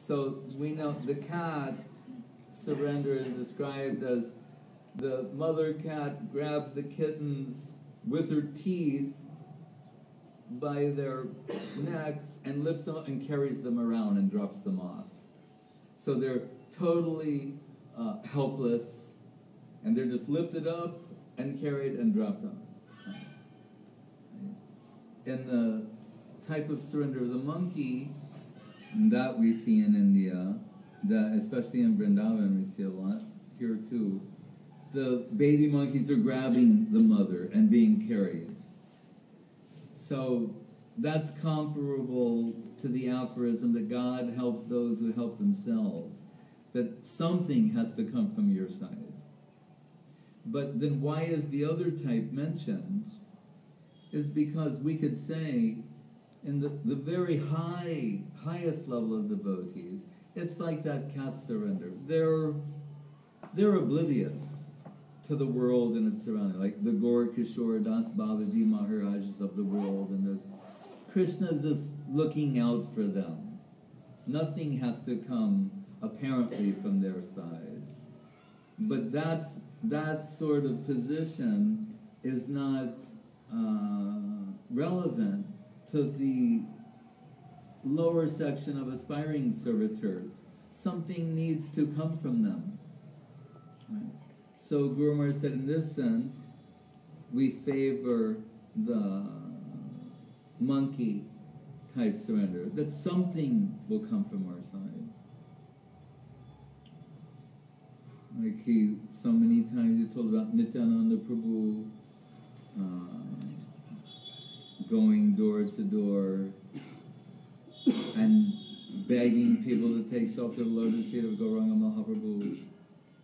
So we know the cat surrender is described as the mother cat grabs the kittens with her teeth by their necks and lifts them up and carries them around and drops them off. So they're totally helpless, and they're just lifted up and carried and dropped off. In the type of surrender of the monkey that we see in India, that especially in Vrindavan we see a lot, here too, the baby monkeys are grabbing the mother and being carried. So that's comparable to the aphorism that God helps those who help themselves, that something has to come from your side. But then why is the other type mentioned? Is because we could say, in the very highest level of devotees, it's like that cat surrender. They're oblivious to the world and its surroundings, like the Gaur Kishore Das Balaji Maharajas of the world, and Krishna's just looking out for them. Nothing has to come apparently from their side. But that sort of position is not relevant to the lower section of aspiring servitors. Something needs to come from them. Right? So Guru Maharaj said, in this sense, we favor the monkey type surrender, that something will come from our side. Like so many times he told about Nityananda Prabhu going door to door and begging people to take shelter of the lotus feet of Gauranga Mahaprabhu.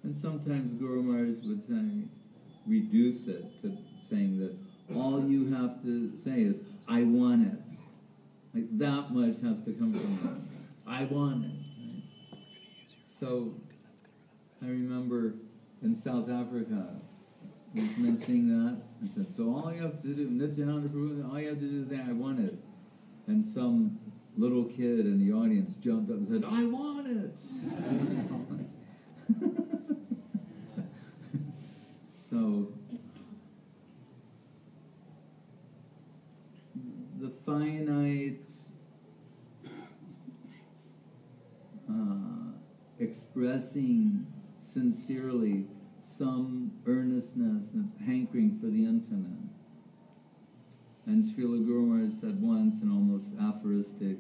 And sometimes Guru Maharaj would say, reduce it to saying that all you have to say is, I want it. Like that much has to come from you. I want it. Right? So I remember in South Africa, he was mentioning that, and said, so all you have to do, Nityananda Prabhu, all you have to do is say, I want it. And some little kid in the audience jumped up and said, I want it! So, the finite expressing sincerely some earnestness and hankering for the infinite. And Srila Guru Maharaj said once in almost aphoristic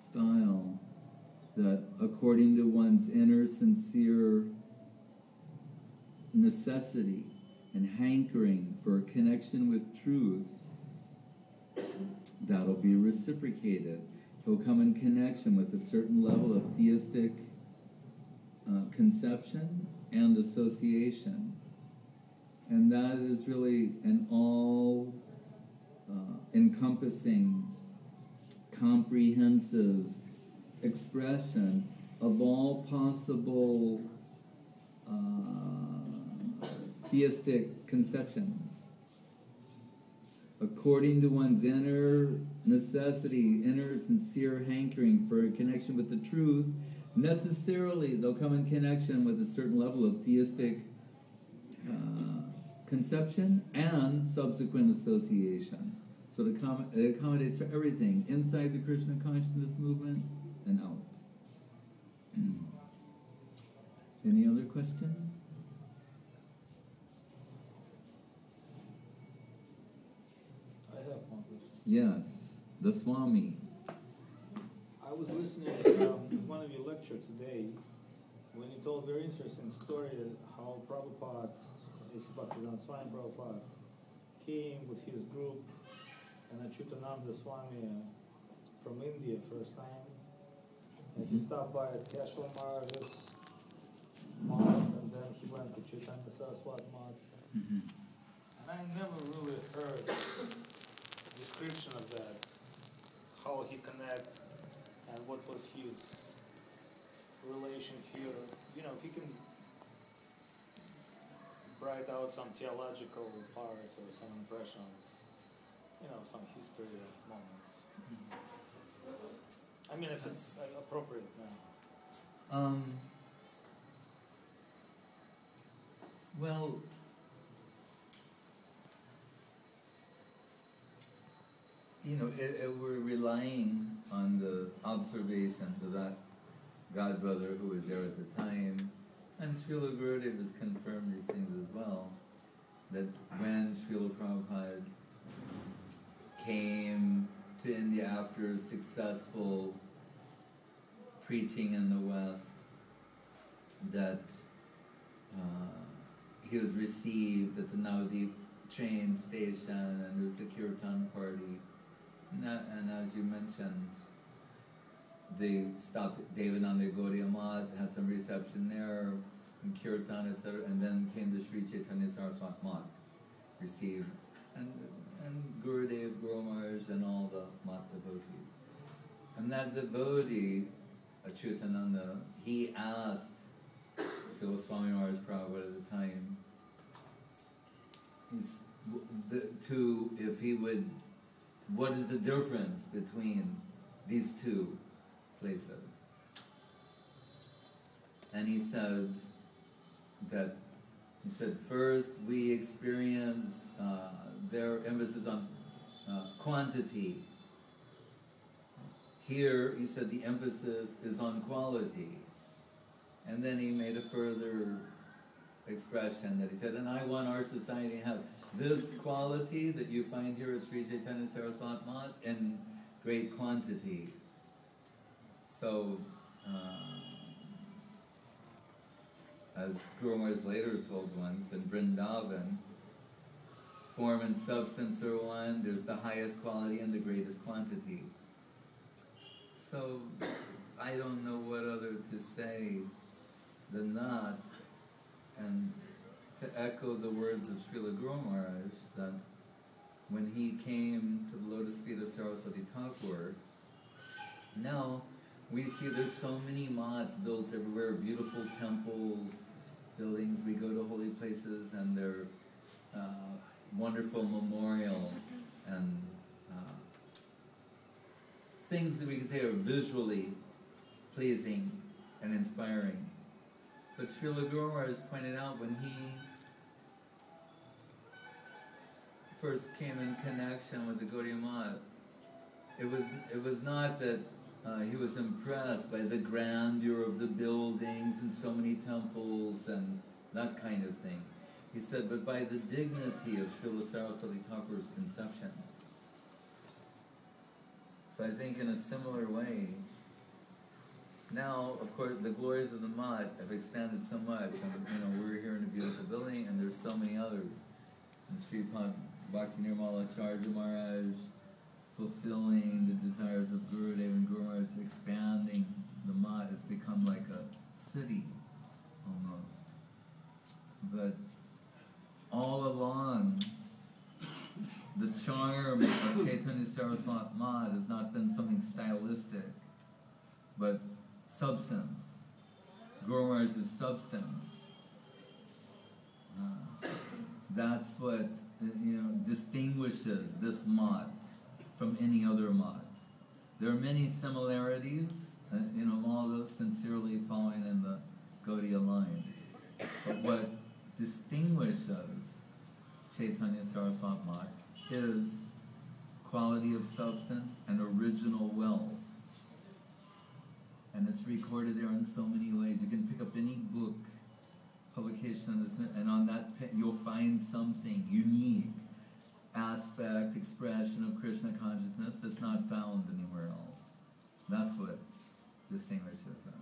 style that according to one's inner sincere necessity and hankering for a connection with truth, that'll be reciprocated. He'll come in connection with a certain level of theistic conception and association. And that is really an all-encompassing, comprehensive expression of all possible theistic conceptions. According to one's inner necessity, inner sincere hankering for a connection with the truth, necessarily they'll come in connection with a certain level of theistic conception and subsequent association. So it accommodates for everything, inside the Krishna consciousness movement and out. Any other question? I have one question. Yes, the Swami. I was listening to one of your lectures today when you told a very interesting story how Prabhupada, Bhakti Swami Prabhupada, came with his group and Achyutananda Swami from India first time. And he stopped by at Keshava Maharaj's Math, and then he went to Chaitanya Saraswati Math. And I never really heard description of that, how he connect and what was his relation here. You know, if he can write out some theological parts or some impressions, you know, some history moments. I I mean, if it's appropriate now. Well, we're relying on the observations of that godbrother who was there at the time, and Srila Gurudev has confirmed these things as well, that when Srila Prabhupada came to India after successful preaching in the West, that he was received at the Navadwip train station, and there was a kirtan party. And as you mentioned, they stopped at Devananda Gaudiya Math, had some reception there, and kirtan, etc., and then came to Sri Chaitanya Saraswati Math, received, and Gurudev, Guru Maharaj, and all the Math devotees. And that devotee, Achyutananda, he asked Srila Swami Maharaj Prabhupada at the time, if he would, what is the difference between these two places? And he said first we experience their emphasis on quantity. Here, he said, the emphasis is on quality. And then he made a further expression that he said, and I want our society to have this quality that you find here at Sri Chaitanya Saraswati Math in great quantity. So, as Guru Maharaj later told once, in Vrindavan, form and substance are one, there's the highest quality and the greatest quantity. So, I don't know what other to say than that, and to echo the words of Srila Guru Maharaj, that when he came to the lotus feet of Saraswati Thakur, now we see there's so many maths built everywhere, beautiful temples, buildings, we go to holy places, and they're wonderful memorials, and things that we can say are visually pleasing and inspiring. But Srila Guru Maharaj pointed out when he first came in connection with the Gaudiya Math, it was not that he was impressed by the grandeur of the buildings and so many temples and that kind of thing. He said, but by the dignity of Srila Saraswati Thakur's conception. So I think in a similar way, now, of course, the glories of the Math have expanded so much, and we're here in a beautiful building, and there's so many others. And Sripad Bhakti Nirmala Acharya Maharaj, fulfilling the desires of Gurudev, and Guru Maharaj expanding the Math. It's become like a city, almost. But all along, the charm of Chaitanya Saraswati Math has not been something stylistic, but substance. Guru Maharaj's substance. That's what distinguishes this Math from any other Math. There are many similarities, all those sincerely following in the Gaudiya line. But what distinguishes Chaitanya Saraswati Math is quality of substance and original wealth. And it's recorded there in so many ways. You can pick up any book, publication on this, and on that you'll find something unique, aspect, expression of Krishna consciousness that's not found anywhere else. That's what distinguishes us.